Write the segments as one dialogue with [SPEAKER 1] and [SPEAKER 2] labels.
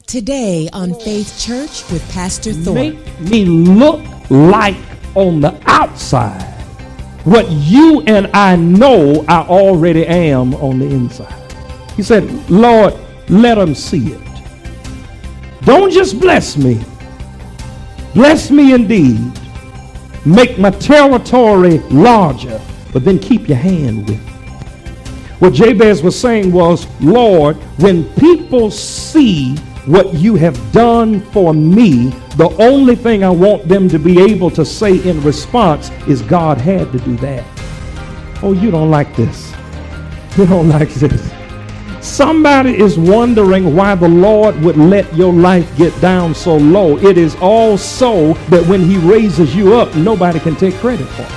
[SPEAKER 1] Today on Faith Church with Pastor Thorpe.
[SPEAKER 2] Make me look like on the outside what you and I know I already am on the inside. He said, Lord, let them see it. Don't just bless me. Bless me indeed. Make my territory larger, but then keep your hand with it. What Jabez was saying was, Lord, when people see what you have done for me, the only thing I want them to be able to say in response is God had to do that. Oh, you don't like this. You don't like this. Somebody is wondering why the Lord would let your life get down so low. It is all so that when he raises you up, nobody can take credit for it.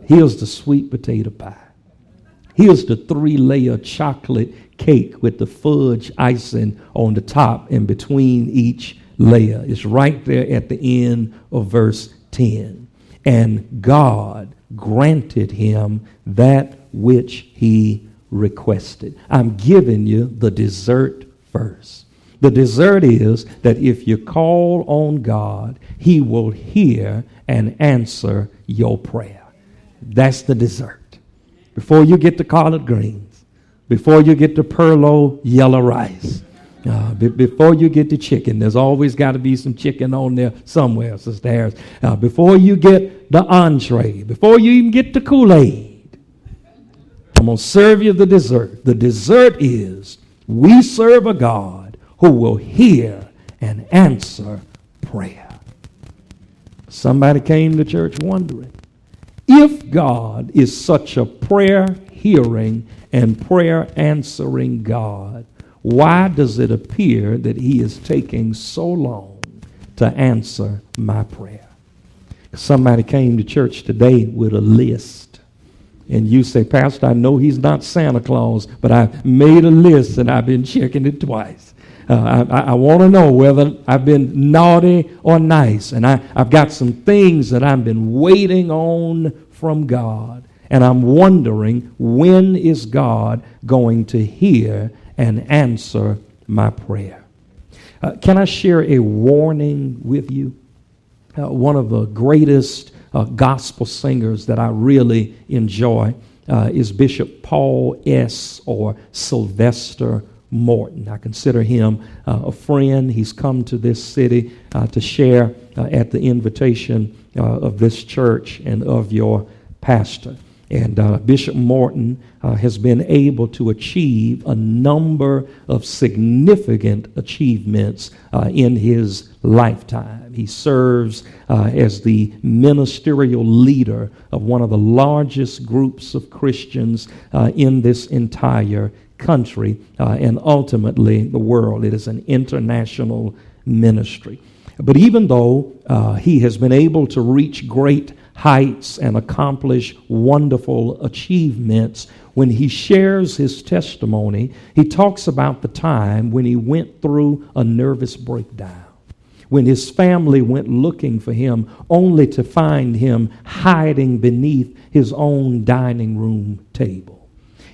[SPEAKER 2] Here's the sweet potato pie. Here's the 3-layer chocolate cake with the fudge icing on the top and between each layer. It's right there at the end of verse 10. And God granted him that which he requested. I'm giving you the dessert first. The dessert is that if you call on God, he will hear and answer your prayer. That's the dessert. Before you get to collard greens, before you get to Perlo yellow rice, before you get to chicken, there's always got to be some chicken on there somewhere, Sister Harris. Before you get the entree, before you even get the Kool-Aid, I'm going to serve you the dessert. The dessert is we serve a God who will hear and answer prayer. Somebody came to church wondering, if God is such a prayer-hearing and prayer-answering God, why does it appear that he is taking so long to answer my prayer? Somebody came to church today with a list, and you say, Pastor, I know he's not Santa Claus, but I made a list and I've been checking it twice. I want to know whether I've been naughty or nice. And I've got some things that I've been waiting on from God. And I'm wondering, when is God going to hear and answer my prayer? Can I share a warning with you? One of the greatest gospel singers that I really enjoy is Bishop Paul S. or Sylvester Morton. I consider him a friend. He's come to this city to share at the invitation of this church and of your pastor. And Bishop Morton has been able to achieve a number of significant achievements in his lifetime. He serves as the ministerial leader of one of the largest groups of Christians in this entire country and ultimately the world. It is an international ministry. But even though he has been able to reach great heights and accomplish wonderful achievements, when he shares his testimony, he talks about the time when he went through a nervous breakdown, when his family went looking for him only to find him hiding beneath his own dining room table.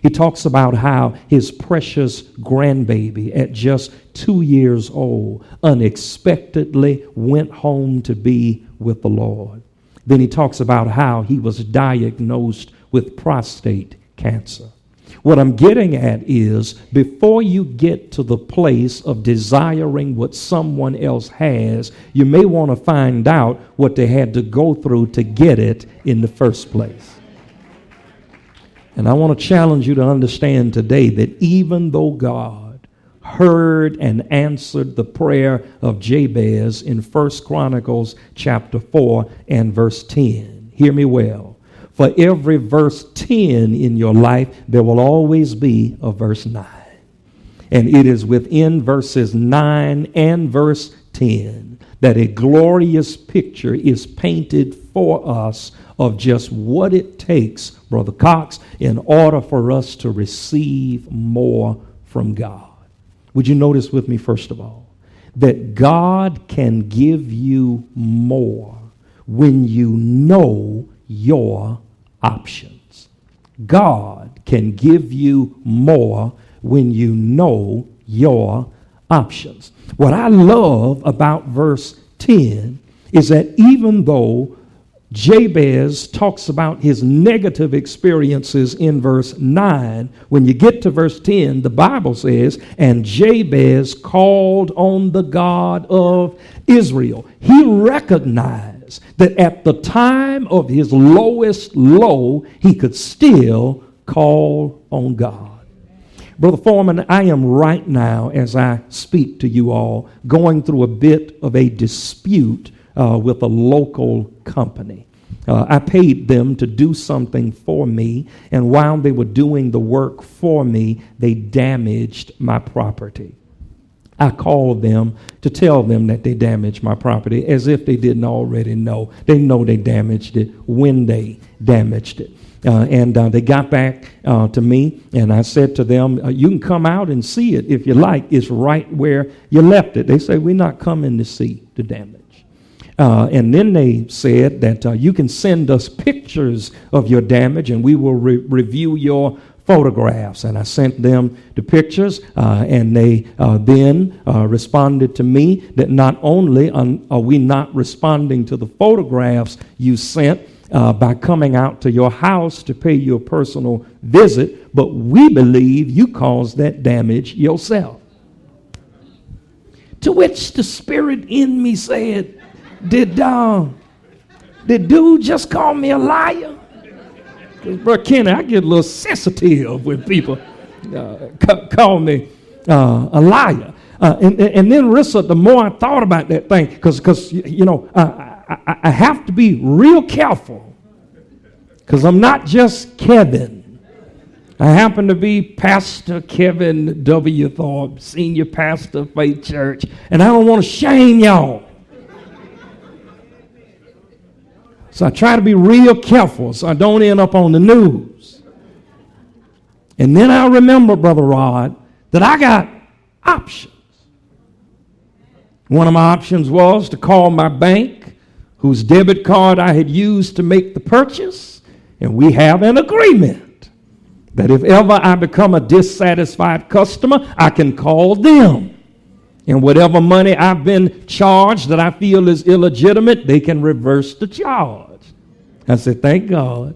[SPEAKER 2] He talks about how his precious grandbaby at just 2 years old unexpectedly went home to be with the Lord. Then he talks about how he was diagnosed with prostate cancer. What I'm getting at is, before you get to the place of desiring what someone else has, you may want to find out what they had to go through to get it in the first place. And I want to challenge you to understand today that even though God heard and answered the prayer of Jabez in 1 Chronicles chapter 4 and verse 10, hear me well. For every verse 10 in your life, there will always be a verse 9. And it is within verses 9 and verse 10 that a glorious picture is painted for us of just what it takes, Brother Cox, in order for us to receive more from God. Would you notice with me, first of all, that God can give you more when you know your options. God can give you more when you know your options. What I love about verse 10 is that even though Jabez talks about his negative experiences in verse 9, when you get to verse 10, the Bible says, and Jabez called on the God of Israel. He recognized that at the time of his lowest low, he could still call on God. Brother Foreman, I am right now, as I speak to you all, going through a bit of a dispute with a local company. I paid them to do something for me, and while they were doing the work for me, they damaged my property. I called them to tell them that they damaged my property, as if they didn't already know. They know they damaged it when they damaged it. And they got back to me, and I said to them, you can come out and see it if you like. It's right where you left it. They said, we're not coming to see the damage. And then they said that you can send us pictures of your damage, and we will review your photographs. And I sent them the pictures, and they then responded to me that not only are we not responding to the photographs you sent by coming out to your house to pay you a personal visit, but we believe you caused that damage yourself. To which the spirit in me said, did dude just call me a liar? Because, Brother Kenny, I get a little sensitive when people call me a liar. And then, Rissa, the more I thought about that thing, because you know, I have to be real careful, because I'm not just Kevin. I happen to be Pastor Kevin W. Thorpe, Senior Pastor of Faith Church, and I don't want to shame y'all. So I try to be real careful so I don't end up on the news. And then I remember, Brother Rod, that I got options. One of my options was to call my bank, whose debit card I had used to make the purchase, and we have an agreement that if ever I become a dissatisfied customer, I can call them. And whatever money I've been charged that I feel is illegitimate, they can reverse the charge. I said, thank God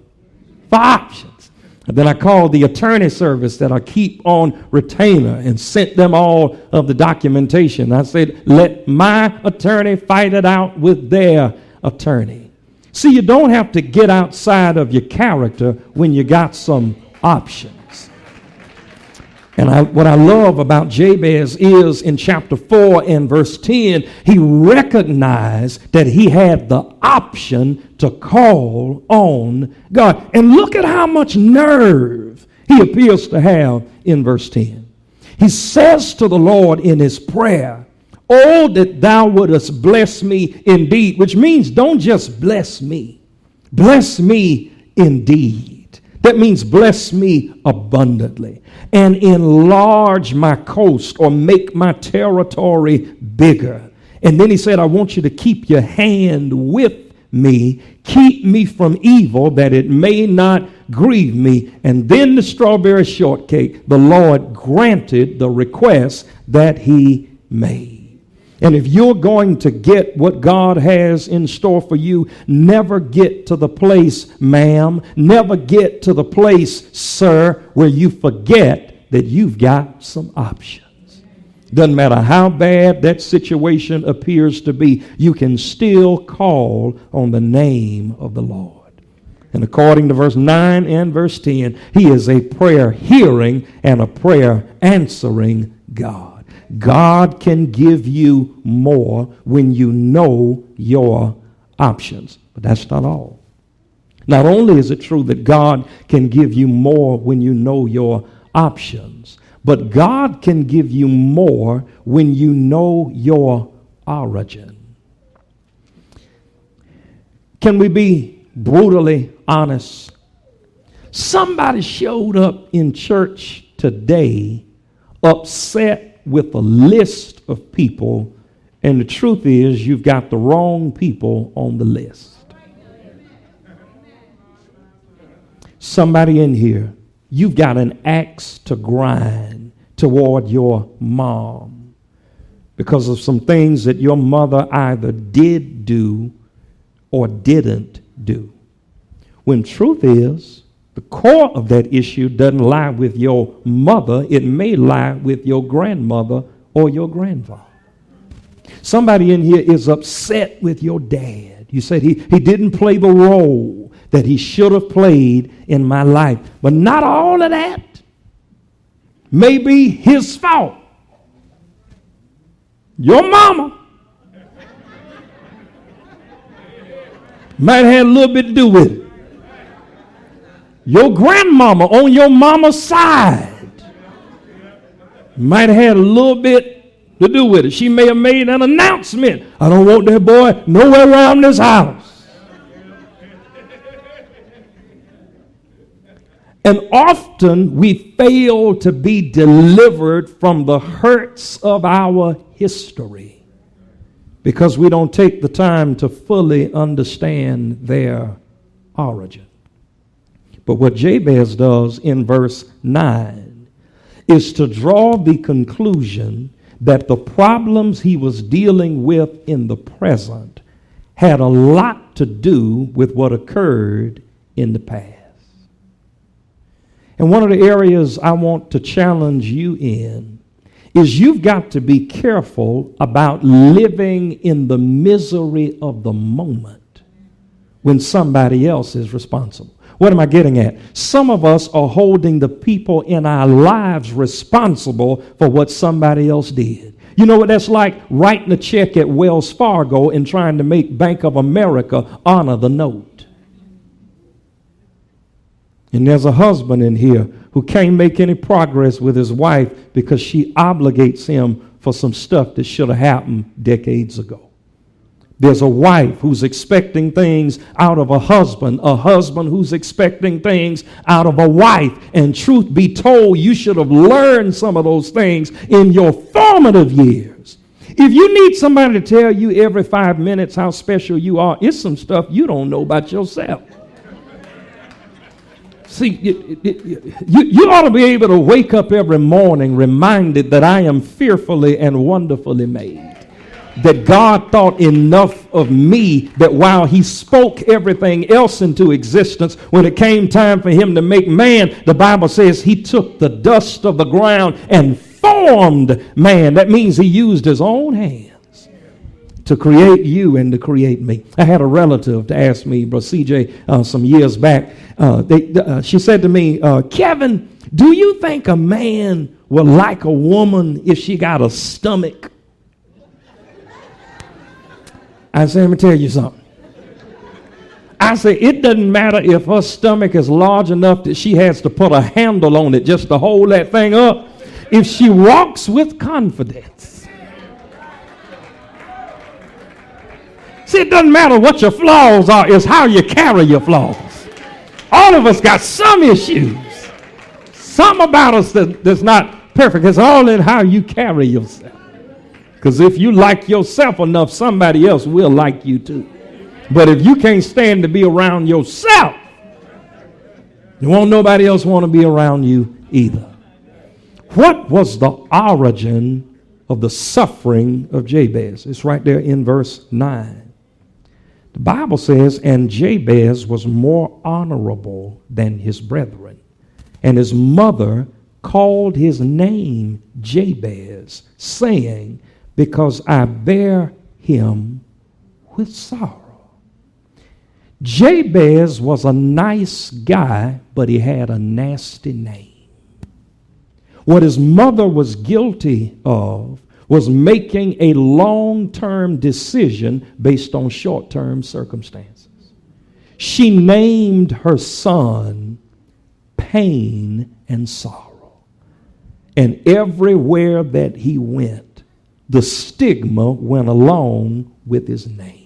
[SPEAKER 2] for options. And then I called the attorney service that I keep on retainer and sent them all of the documentation. I said, let my attorney fight it out with their attorney. See, you don't have to get outside of your character when you got some options. And what I love about Jabez is in chapter 4 and verse 10, he recognized that he had the option to call on God. And look at how much nerve he appears to have in verse 10. He says to the Lord in his prayer, oh, that thou wouldest bless me indeed, which means don't just bless me indeed. That means bless me abundantly and enlarge my coast, or make my territory bigger. And then he said, I want you to keep your hand with me, keep me from evil, that it may not grieve me. And then the strawberry shortcake, the Lord granted the request that he made. And if you're going to get what God has in store for you, never get to the place, ma'am, never get to the place, sir, where you forget that you've got some options. Doesn't matter how bad that situation appears to be, you can still call on the name of the Lord. And according to verse 9 and verse 10, he is a prayer hearing and a prayer answering God. God can give you more when you know your options. But that's not all. Not only is it true that God can give you more when you know your options, but God can give you more when you know your origin. Can we be brutally honest? Somebody showed up in church today upset with a list of people, and the truth is you've got the wrong people on the list. Somebody in here, you've got an axe to grind toward your mom because of some things that your mother either did do or didn't do. When truth is, the core of that issue doesn't lie with your mother. It may lie with your grandmother or your grandfather. Somebody in here is upset with your dad. You said he didn't play the role that he should have played in my life. But not all of that may be his fault. Your mama might have had a little bit to do with it. Your grandmama on your mama's side might have had a little bit to do with it. She may have made an announcement. I don't want that boy nowhere around this house. And often we fail to be delivered from the hurts of our history because we don't take the time to fully understand their origin. But what Jabez does in verse 9 is to draw the conclusion that the problems he was dealing with in the present had a lot to do with what occurred in the past. And one of the areas I want to challenge you in is you've got to be careful about living in the misery of the moment when somebody else is responsible. What am I getting at? Some of us are holding the people in our lives responsible for what somebody else did. You know what that's like? Writing a check at Wells Fargo and trying to make Bank of America honor the note. And there's a husband in here who can't make any progress with his wife because she obligates him for some stuff that should have happened decades ago. There's a wife who's expecting things out of a husband who's expecting things out of a wife. And truth be told, you should have learned some of those things in your formative years. If you need somebody to tell you every 5 minutes how special you are, it's some stuff you don't know about yourself. See, you ought to be able to wake up every morning reminded that I am fearfully and wonderfully made. That God thought enough of me that while he spoke everything else into existence, when it came time for him to make man, the Bible says he took the dust of the ground and formed man. That means he used his own hands to create you and to create me. I had a relative to ask me, Bro CJ, some years back, she said to me, Kevin, do you think a man will like a woman if she got a stomach? I said, let me tell you something. I said, it doesn't matter if her stomach is large enough that she has to put a handle on it just to hold that thing up. If she walks with confidence. See, it doesn't matter what your flaws are, it's how you carry your flaws. All of us got some issues. Some about us that's not perfect. It's all in how you carry yourself. Because if you like yourself enough, somebody else will like you too. But if you can't stand to be around yourself, You won't nobody else want to be around you either. What was the origin of the suffering of Jabez? It's right there in verse 9. The Bible says, and Jabez was more honorable than his brethren, and his mother called his name Jabez, saying, because I bear him with sorrow. Jabez was a nice guy, but he had a nasty name. What his mother was guilty of was making a long-term decision based on short-term circumstances. She named her son Pain and Sorrow. And everywhere that he went, the stigma went along with his name.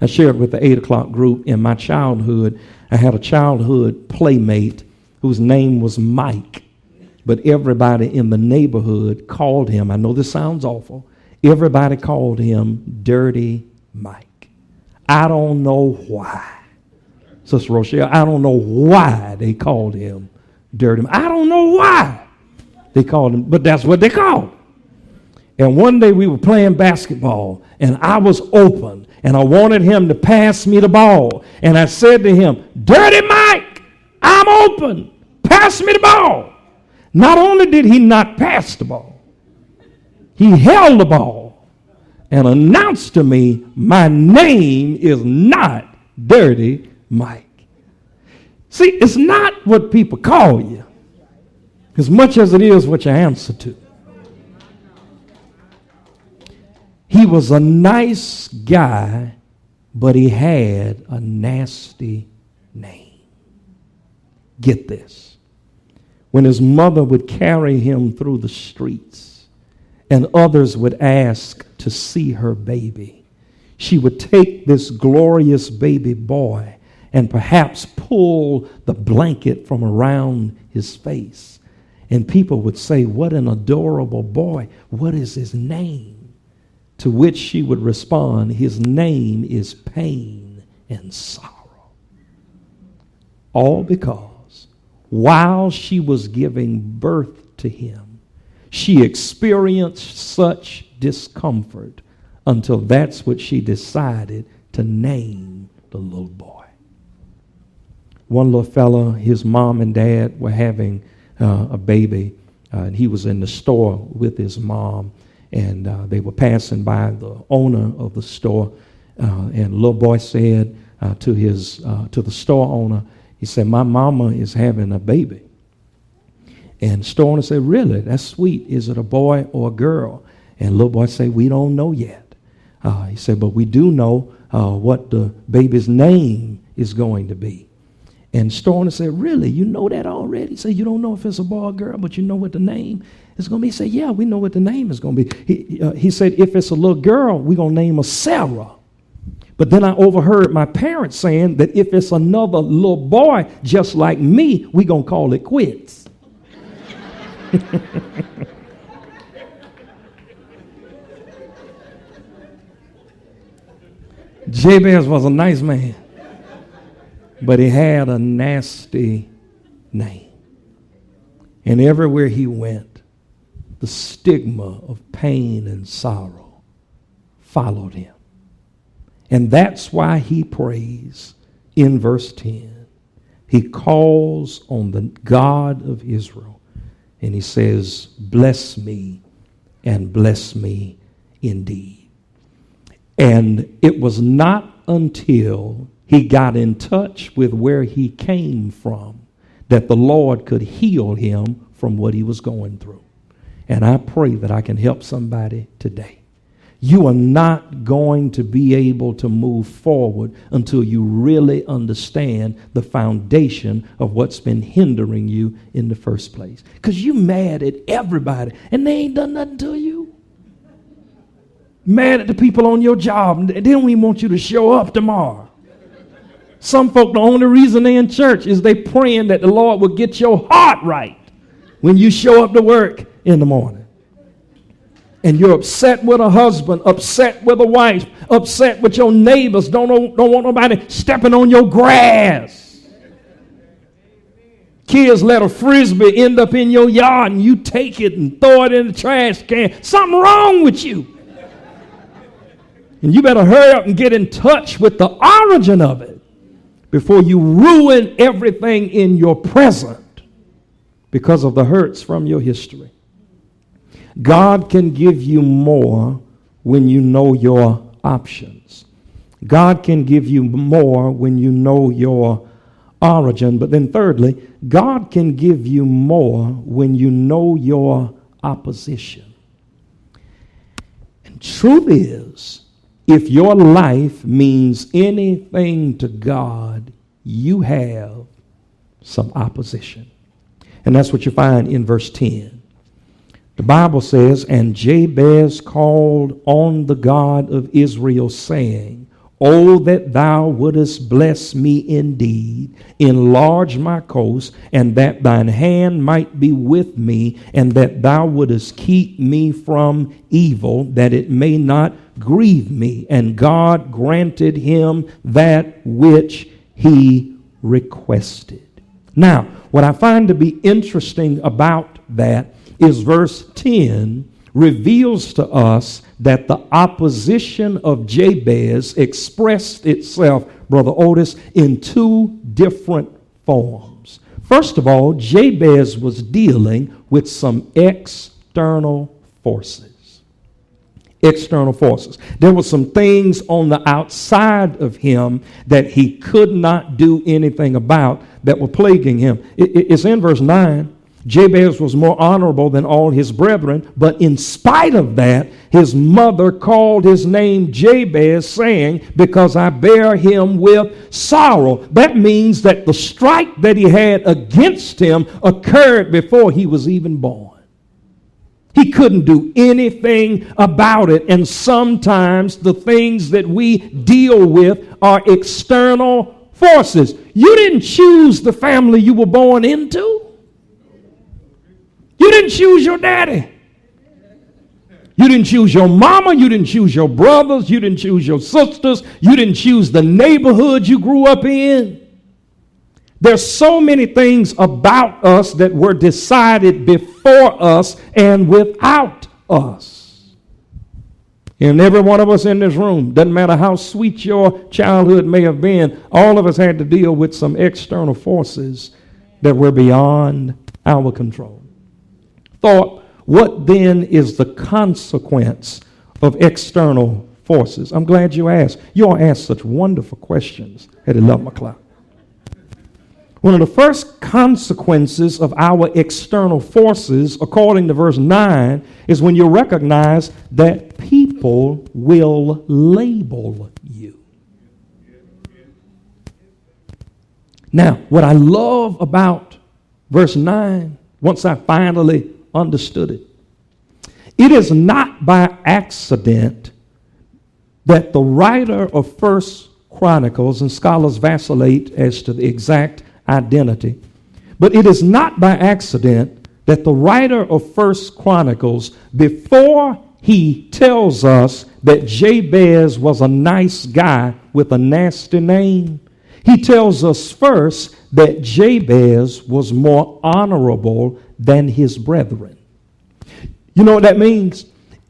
[SPEAKER 2] I shared with the 8 o'clock group in my childhood, I had a childhood playmate whose name was Mike. But everybody in the neighborhood called him, I know this sounds awful, everybody called him Dirty Mike. I don't know why. Sister Rochelle, I don't know why they called him Dirty Mike. I don't know why they called him, but that's what they called him. And one day we were playing basketball, and I was open, and I wanted him to pass me the ball. And I said to him, Dirty Mike, I'm open. Pass me the ball. Not only did he not pass the ball, he held the ball and announced to me, my name is not Dirty Mike. See, it's not what people call you as much as it is what you answer to. He was a nice guy, but he had a nasty name. Get this. When his mother would carry him through the streets and others would ask to see her baby, she would take this glorious baby boy and perhaps pull the blanket from around his face. And people would say, what an adorable boy. What is his name? To which she would respond, his name is Pain and Sorrow. All because while she was giving birth to him, she experienced such discomfort until that's what she decided to name the little boy. One little fella, his mom and dad were having a baby, and he was in the store with his mom, and they were passing by the owner of the store, and the little boy said to the store owner, he said, my mama is having a baby. And the store owner said, really? That's sweet. Is it a boy or a girl? And the little boy said, we don't know yet. He said, but we do know what the baby's name is going to be. And the store owner said, really? You know that already? He said, you don't know if it's a boy or girl, but you know what the name is going to be? He said, yeah, we know what the name is going to be. He said, if it's a little girl, we're going to name her Sarah. But then I overheard my parents saying that if it's another little boy just like me, we're going to call it quits. Jabez was a nice man, but he had a nasty name. And everywhere he went, the stigma of pain and sorrow followed him. And that's why he prays in verse 10. He calls on the God of Israel, and he says, bless me and bless me indeed. And it was not until he got in touch with where he came from that the Lord could heal him from what he was going through. And I pray that I can help somebody today. You are not going to be able to move forward until you really understand the foundation of what's been hindering you in the first place. Because you're mad at everybody, and they ain't done nothing to you. Mad at the people on your job, and they don't even want you to show up tomorrow. Some folk, the only reason they're in church is they praying that the Lord will get your heart right when you show up to work in the morning. And you're upset with a husband, upset with a wife, upset with your neighbors, don't want nobody stepping on your grass. Kids let a frisbee end up in your yard and you take it and throw it in the trash can. Something wrong with you. And you better hurry up and get in touch with the origin of it before you ruin everything in your present because of the hurts from your history. God can give you more when you know your options. God can give you more when you know your origin. But then thirdly, God can give you more when you know your opposition. And truth is, if your life means anything to God, you have some opposition. And that's what you find in verse 10. The Bible says, and Jabez called on the God of Israel, saying, Oh, that thou wouldest bless me indeed, enlarge my coast, and that thine hand might be with me, and that thou wouldest keep me from evil, that it may not grieve me. And God granted him that which he requested. Now, what I find to be interesting about that is verse 10 reveals to us that the opposition of Jabez expressed itself, Brother Otis, in two different forms. First of all, Jabez was dealing with some external forces. External forces. There were some things on the outside of him that he could not do anything about that were plaguing him. It's in verse 9. Jabez was more honorable than all his brethren, but in spite of that, his mother called his name Jabez, saying, because I bear him with sorrow. That means that the strike that he had against him occurred before he was even born. He couldn't do anything about it, and sometimes the things that we deal with are external forces. You didn't choose the family you were born into. You didn't choose your daddy. You didn't choose your mama. You didn't choose your brothers. You didn't choose your sisters. You didn't choose the neighborhood you grew up in. There's so many things about us that were decided before us and without us. And every one of us in this room, doesn't matter how sweet your childhood may have been, all of us had to deal with some external forces that were beyond our control. Thorpe, what then is the consequence of external forces? I'm glad you asked. You all ask such wonderful questions at 11 o'clock. One of the first consequences of our external forces, according to verse 9, is when you recognize that people will label you. Now, what I love about verse 9, once I finally understood it, it is not by accident that the writer of First Chronicles, and scholars vacillate as to the exact identity, but it is not by accident that the writer of First Chronicles, before he tells us that Jabez was a nice guy with a nasty name, he tells us first that Jabez was more honorable than his brethren. You know what that means?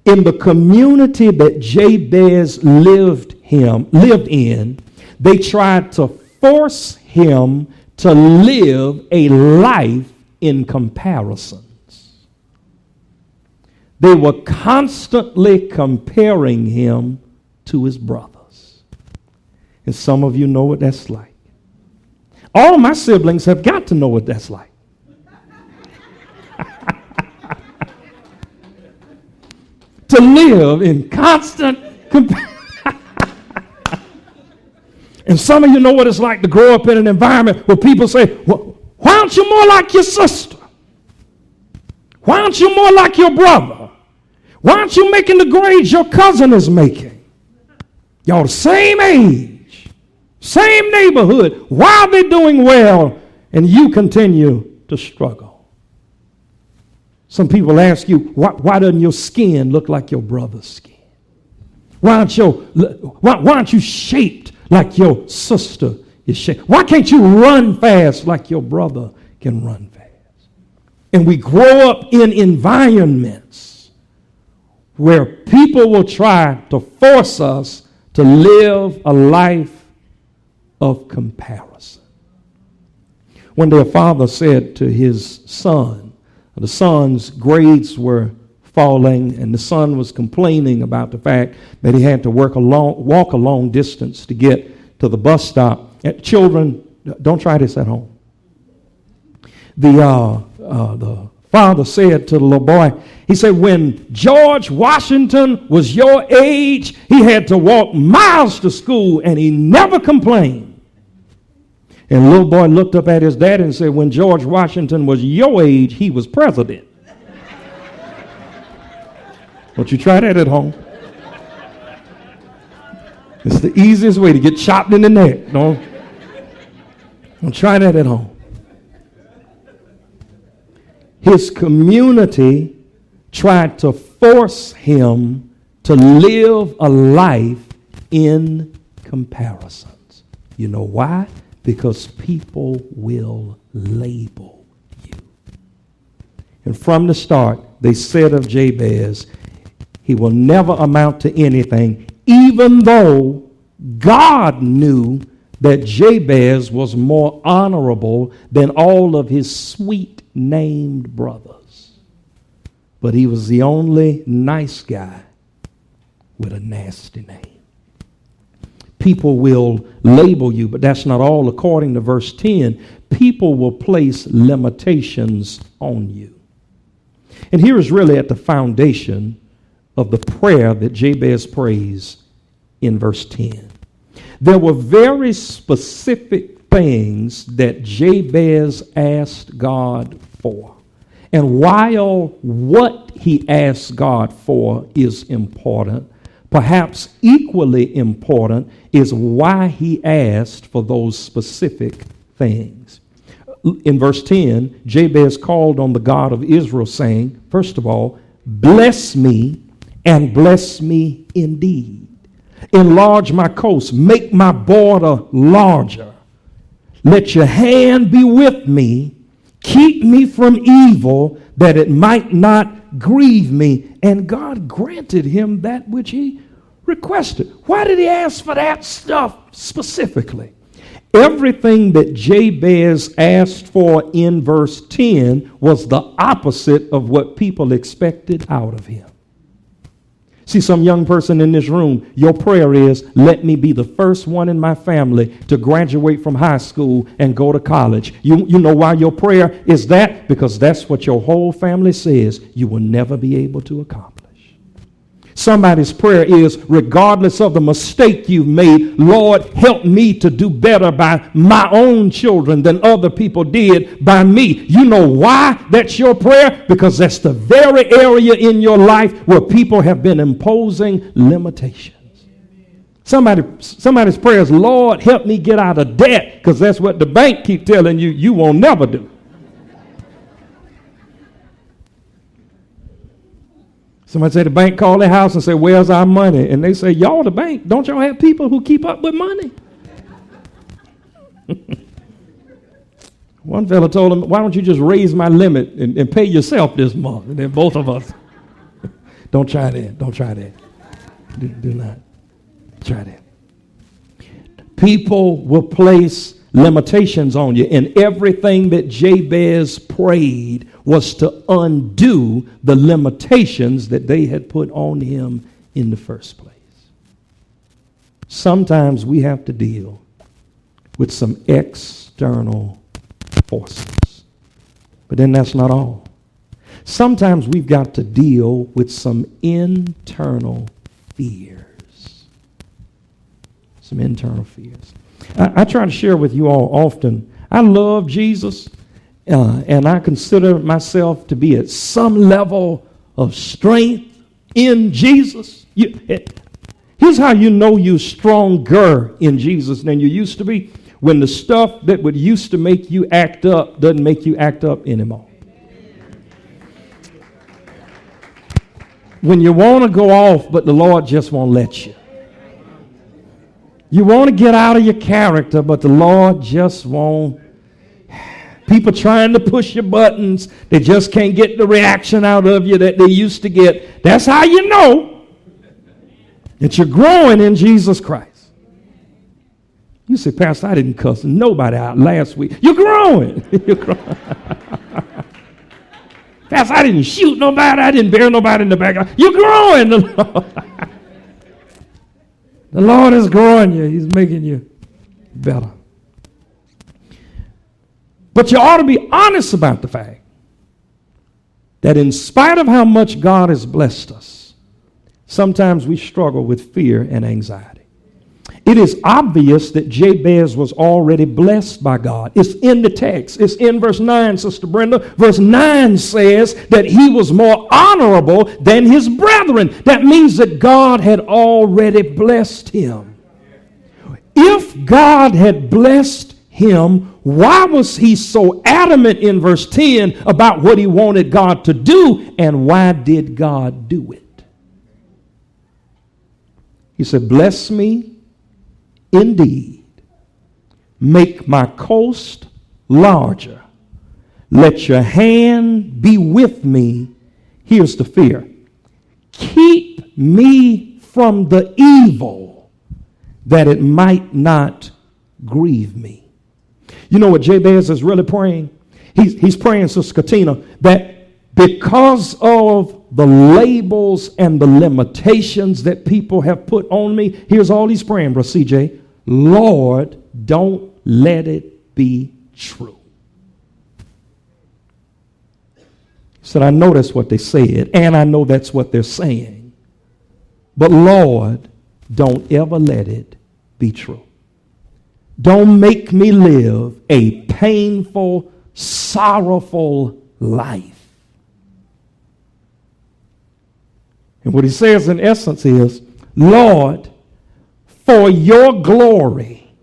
[SPEAKER 2] In the community that Jabez lived in, they tried to force him to live a life in comparisons. They were constantly comparing him to his brothers. And some of you know what that's like. All my siblings have got to know what that's like. To live in constant comparison. And some of you know what it's like to grow up in an environment where people say, well, why aren't you more like your sister? Why aren't you more like your brother? Why aren't you making the grades your cousin is making? Y'all the same age, same neighborhood. Why are they doing well and you continue to struggle? Some people ask you, why doesn't your skin look like your brother's skin? Why aren't you shaped like your sister is shaped? Why can't you run fast like your brother can run fast. And we grow up in environments where people will try to force us to live a life of comparison. One day a father said to his son, the son's grades were falling, and the son was complaining about the fact that he had to walk a long distance to get to the bus stop. And children, don't try this at home. The father said to the little boy, he said, when George Washington was your age, he had to walk miles to school and he never complained. And the little boy looked up at his dad and said, when George Washington was your age, he was president. Don't you try that at home. It's the easiest way to get chopped in the neck. Don't try that at home. His community tried to force him to live a life in comparisons. You know why? Because people will label you. And from the start, they said of Jabez, he will never amount to anything, even though God knew that Jabez was more honorable than all of his sweet named brothers. But he was the only nice guy with a nasty name. People will label you, but that's not all. According to verse 10, people will place limitations on you. And here is really at the foundation of the prayer that Jabez prays in verse 10. There were very specific things that Jabez asked God for. And while what he asked God for is important, perhaps equally important is why he asked for those specific things. In verse 10, Jabez called on the God of Israel, saying, first of all, bless me and bless me indeed. Enlarge my coast, make my border larger. Let your hand be with me, keep me from evil, that it might not grieve me. And God granted him that which he requested. Why did he ask for that stuff specifically? Everything that Jabez asked for in verse 10 was the opposite of what people expected out of him. See, some young person in this room, your prayer is, let me be the first one in my family to graduate from high school and go to college. You know why your prayer is that? Because that's what your whole family says you will never be able to accomplish. Somebody's prayer is, regardless of the mistake you've made, Lord, help me to do better by my own children than other people did by me. You know why that's your prayer? Because that's the very area in your life where people have been imposing limitations. Somebody's prayer is, Lord, help me get out of debt, because that's what the bank keep telling you you won't never do. Somebody say the bank call their house and say, where's our money? And they say, y'all the bank, don't y'all have people who keep up with money? One fellow told him, why don't you just raise my limit and pay yourself this month? And then both of us, don't try that. Don't try that. Do not try that. People will place limitations on you, and everything that Jabez prayed was to undo the limitations that they had put on him in the first place. Sometimes we have to deal with some external forces, but then that's not all. Sometimes we've got to deal with some internal fears. Some internal fears. I try to share with you all often, I love Jesus, and I consider myself to be at some level of strength in Jesus. Here's how you know you're stronger in Jesus than you used to be. When the stuff that would used to make you act up doesn't make you act up anymore. When you want to go off, but the Lord just won't let you. You want to get out of your character, but the Lord just won't. People trying to push your buttons. They just can't get the reaction out of you that they used to get. That's how you know that you're growing in Jesus Christ. You say, Pastor, I didn't cuss nobody out last week. You're growing. You're growing. Pastor, I didn't shoot nobody. I didn't bury nobody in the back. You're growing. The Lord is growing you. He's making you better. But you ought to be honest about the fact that in spite of how much God has blessed us, sometimes we struggle with fear and anxiety. It is obvious that Jabez was already blessed by God. It's in the text. It's in verse 9, Sister Brenda. Verse 9 says that he was more honorable than his brethren. That means that God had already blessed him. If God had blessed him, why was he so adamant in verse 10 about what he wanted God to do, and why did God do it? He said, bless me indeed, make my coast larger. Let your hand be with me. Here's the fear. Keep me from the evil, that it might not grieve me. You know what Jabez is really praying? He's praying, Sister Katina, that because of the labels and the limitations that people have put on me, here's all he's praying, Brother CJ. Lord, don't let it be true. He said, I know that's what they said, and I know that's what they're saying. But Lord, don't ever let it be true. Don't make me live a painful, sorrowful life. And what he says in essence is, Lord, for your glory,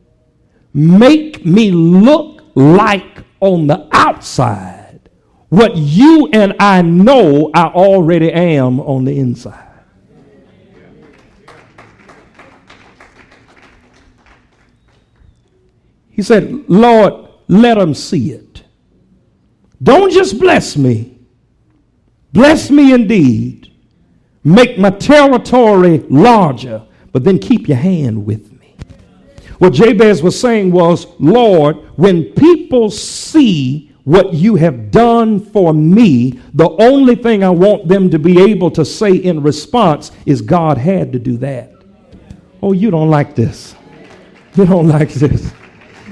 [SPEAKER 2] make me look like on the outside what you and I know I already am on the inside. He said, Lord, let them see it. Don't just bless me. Bless me indeed. Make my territory larger, but then keep your hand with me. What Jabez was saying was, Lord, when people see what you have done for me, the only thing I want them to be able to say in response is, God had to do that. Oh, you don't like this. You don't like this.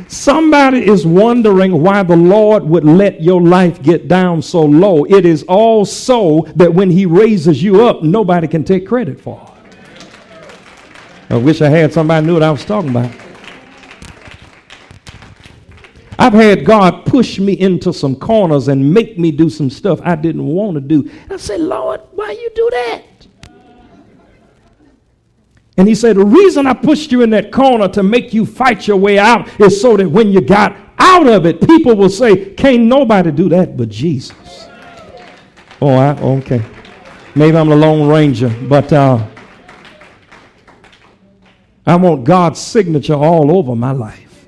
[SPEAKER 2] Somebody is wondering why the Lord would let your life get down so low. It is all so that when he raises you up, nobody can take credit for it. I wish I had somebody who knew what I was talking about. I've had God push me into some corners and make me do some stuff I didn't want to do. I said, Lord, why you do that? And he said, the reason I pushed you in that corner to make you fight your way out is so that when you got out of it, people will say, can't nobody do that but Jesus. Okay. Maybe I'm the Lone Ranger, but I want God's signature all over my life.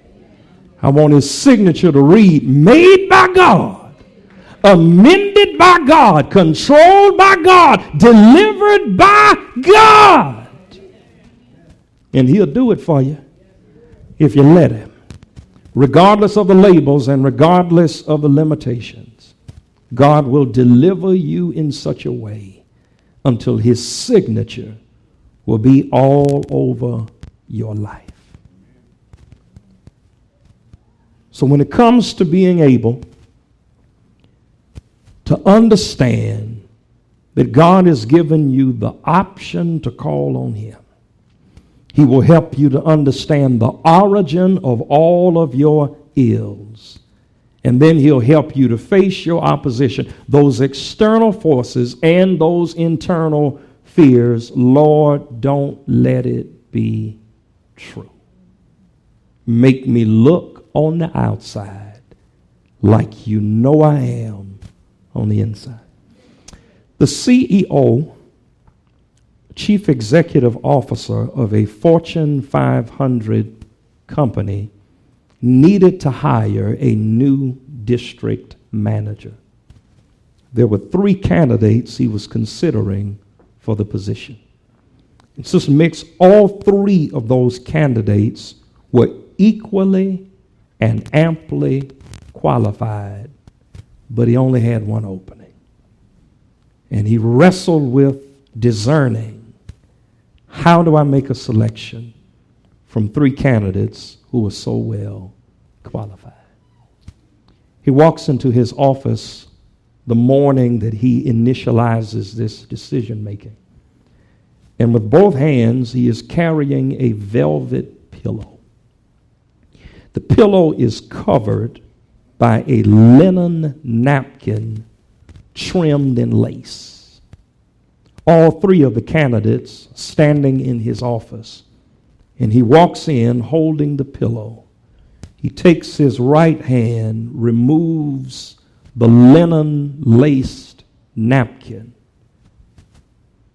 [SPEAKER 2] I want his signature to read, made by God, amended by God, controlled by God, delivered by God. And he'll do it for you if you let him, regardless of the labels and regardless of the limitations. God will deliver you in such a way until his signature will be all over your life. So when it comes to being able to understand that God has given you the option to call on him, he will help you to understand the origin of all of your ills. And then he'll help you to face your opposition, those external forces and those internal fears. Lord, don't let it be true. Make me look on the outside like you know I am on the inside. The CEO, Chief Executive Officer of a Fortune 500 company, needed to hire a new district manager. There were 3 candidates he was considering for the position. And Sister Mix, all 3 of those candidates were equally and amply qualified, but he only had one opening. And he wrestled with discerning, how do I make a selection from 3 candidates who were so well qualified? He walks into his office the morning that he initializes this decision making. And with both hands, he is carrying a velvet pillow. The pillow is covered by a linen napkin trimmed in lace. All 3 of the candidates standing in his office, and he walks in holding the pillow. He takes his right hand, removes the linen laced napkin,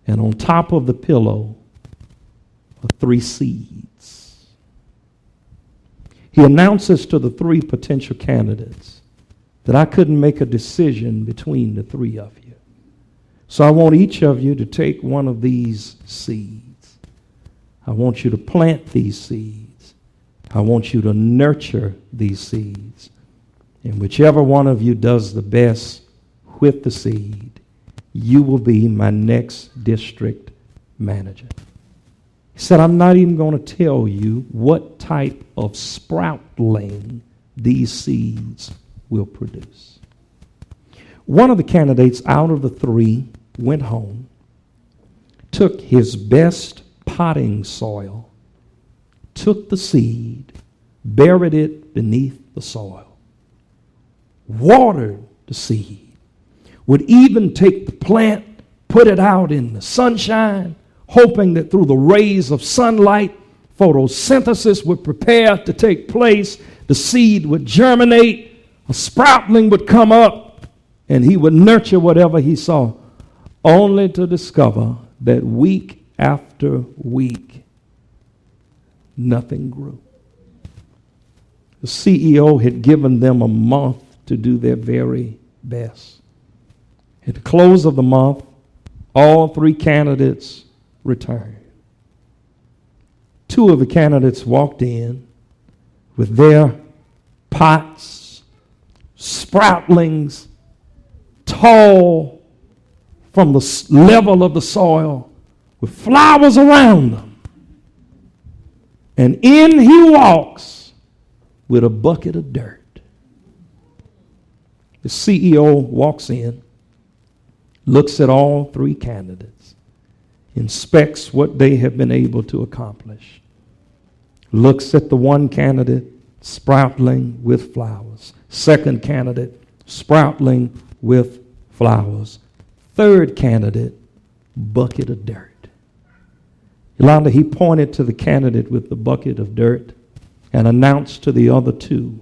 [SPEAKER 2] and on top of the pillow are 3 seeds. He announces to the 3 potential candidates that I couldn't make a decision between the 3 of you. So I want each of you to take one of these seeds. I want you to plant these seeds. I want you to nurture these seeds. And whichever one of you does the best with the seed, you will be my next district manager. He said, I'm not even going to tell you what type of sproutling these seeds will produce. One of the candidates out of the 3 went home, took his best potting soil, took the seed, buried it beneath the soil, watered the seed, would even take the plant, put it out in the sunshine, hoping that through the rays of sunlight, photosynthesis would prepare to take place, the seed would germinate, a sproutling would come up, and he would nurture whatever he saw, only to discover that week after week, nothing grew. The CEO had given them a month to do their very best. At the close of the month, all 3 candidates returned. 2 of the candidates walked in with their pots, sproutlings, tall from the level of the soil, with flowers around them. And in he walks with a bucket of dirt. The CEO walks in, looks at all 3 candidates, inspects what they have been able to accomplish, looks at the one candidate, sproutling with flowers. Second candidate, sproutling with flowers. Third candidate, bucket of dirt. Yolanda, he pointed to the candidate with the bucket of dirt and announced to the other 2,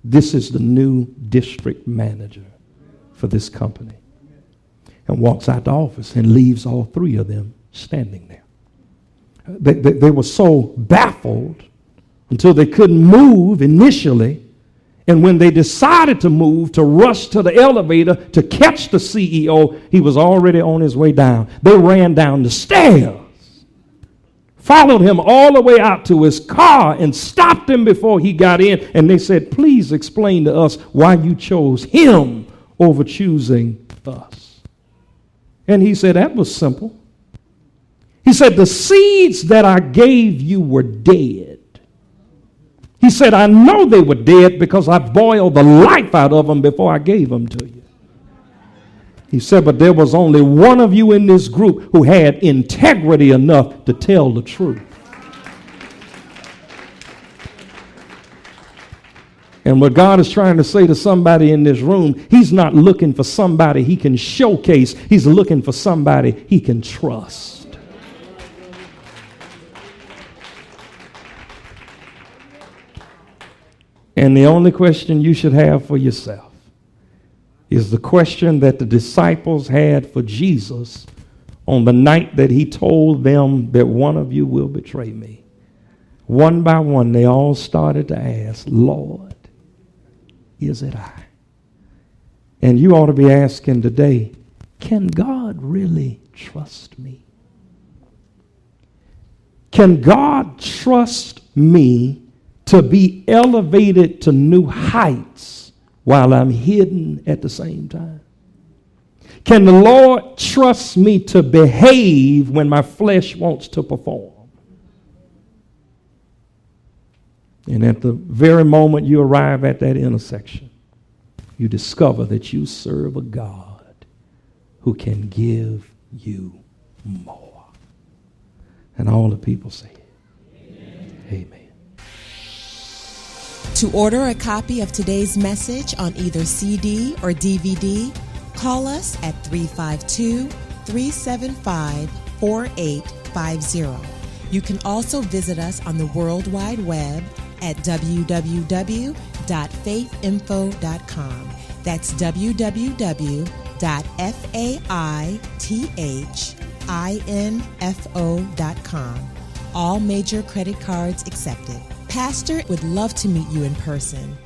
[SPEAKER 2] this is the new district manager for this company. And walks out the office and leaves all 3 of them standing there. They were so baffled until they couldn't move initially. And when they decided to move, to rush to the elevator to catch the CEO, he was already on his way down. They ran down the stairs, followed him all the way out to his car and stopped him before he got in. And they said, please explain to us why you chose him over choosing us. And he said, that was simple. He said, the seeds that I gave you were dead. He said, I know they were dead because I boiled the life out of them before I gave them to you. He said, but there was only one of you in this group who had integrity enough to tell the truth. And what God is trying to say to somebody in this room, he's not looking for somebody he can showcase. He's looking for somebody he can trust. And the only question you should have for yourself is the question that the disciples had for Jesus on the night that he told them that one of you will betray me. One by one, they all started to ask, Lord, is it I? And you ought to be asking today, can God really trust me? Can God trust me to be elevated to new heights while I'm hidden at the same time? Can the Lord trust me to behave when my flesh wants to perform? And at the very moment you arrive at that intersection, you discover that you serve a God who can give you more. And all the people say, Amen. Amen.
[SPEAKER 1] To order a copy of today's message on either CD or DVD, call us at 352-375-4850. You can also visit us on the World Wide Web at www.faithinfo.com. That's www.faithinfo.com. All major credit cards accepted. Pastor would love to meet you in person.